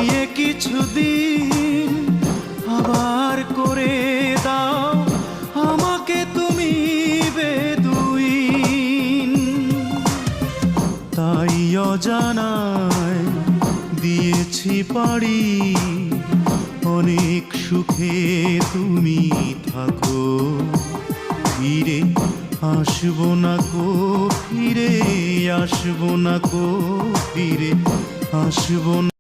নিয়ে কিছুদিন আবার করে দাও আমাকে তুমি বেদুইন। তাই অজানায় দিয়েছি পাড়ি, অনেক সুখে তুমি থাকো। ফিরে আসবো না কো, ফিরে আসবো না কো, ফিরে আসবো না।